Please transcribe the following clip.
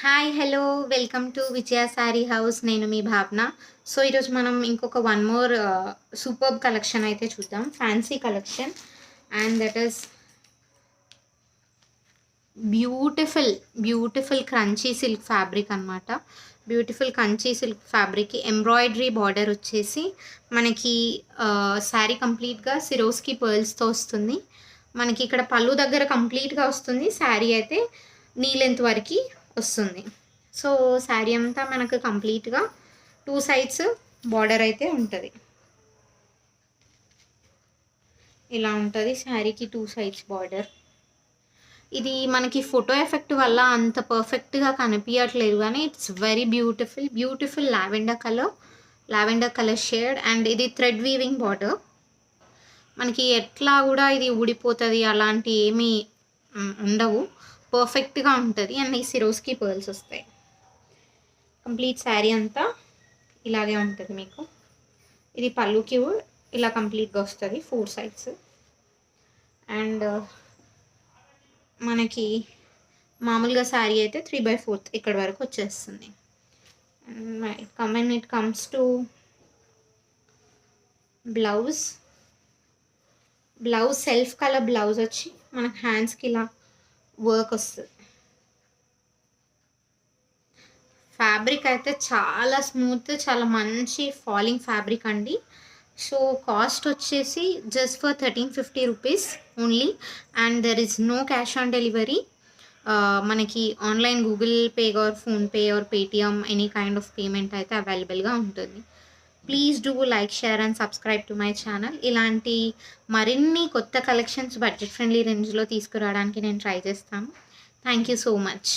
Hi hello welcome to Vijaya sari house. నేను మీ భావన. So ఈరోజు మనం ఇంకొక వన్ మోర్ సూపర్బ్ కలెక్షన్ అయితే చూద్దాం. Fancy collection and that is beautiful Kanchi silk fabric అనమాట. బ్యూటిఫుల్ కంచీ సిల్క్ ఫ్యాబ్రిక్కి ఎంబ్రాయిడరీ బార్డర్ వచ్చేసి మనకి శారీ కంప్లీట్గా సిరోస్కి పర్ల్స్తో వస్తుంది. మనకి ఇక్కడ పళ్ళు దగ్గర కంప్లీట్గా వస్తుంది. శారీ అయితే నీ లెంత్ వరకు వస్తుంది. సో శారీ అంతా మనకు కంప్లీట్గా 2 సైడ్స్ బార్డర్ అయితే ఉంటుంది. ఇలా ఉంటుంది శారీకి 2 సైడ్స్ బార్డర్. ఇది మనకి ఫోటో ఎఫెక్ట్ వల్ల అంత పర్ఫెక్ట్గా కనిపించట్లేదు కానీ it's very beautiful lavender colour shade. And ఇది థ్రెడ్ వీవింగ్ బార్డర్. మనకి ఎట్లా కూడా ఇది ఊడిపోతుంది అలాంటి ఏమీ ఉండవు, పర్ఫెక్ట్గా ఉంటుంది. అండ్ ఈ సిరోస్కి పర్ల్స్ వస్తాయి. కంప్లీట్ శారీ అంతా ఇలాగే ఉంటుంది మీకు. ఇది పళ్ళుకి ఇలా కంప్లీట్గా వస్తుంది 4 సైడ్స్. అండ్ మనకి మామూలుగా శారీ అయితే 3/4 ఇక్కడ వరకు వచ్చేస్తుంది. It comes to blouse self colour blouse వచ్చి మనకు హ్యాండ్స్కి ఇలా వర్క్ వస్తుంది. ఫ్యాబ్రిక్ అయితే చాలా స్మూత్, చాలా మంచి ఫాలింగ్ ఫ్యాబ్రిక్ అండి. సో కాస్ట్ వచ్చేసి just for 1350 rupees only. And there is no cash on delivery. మనకి online Google Pay or PhonePe or Paytm any kind of payment అయితే అవైలబుల్గా ఉంటుంది. Please do like, share and subscribe to my channel. ఇలాంటి మరిన్ని కొత్త collections budget friendly రేంజ్లో తీసుకురావడానికి నేను ట్రై చేస్తాను. Thank you so much.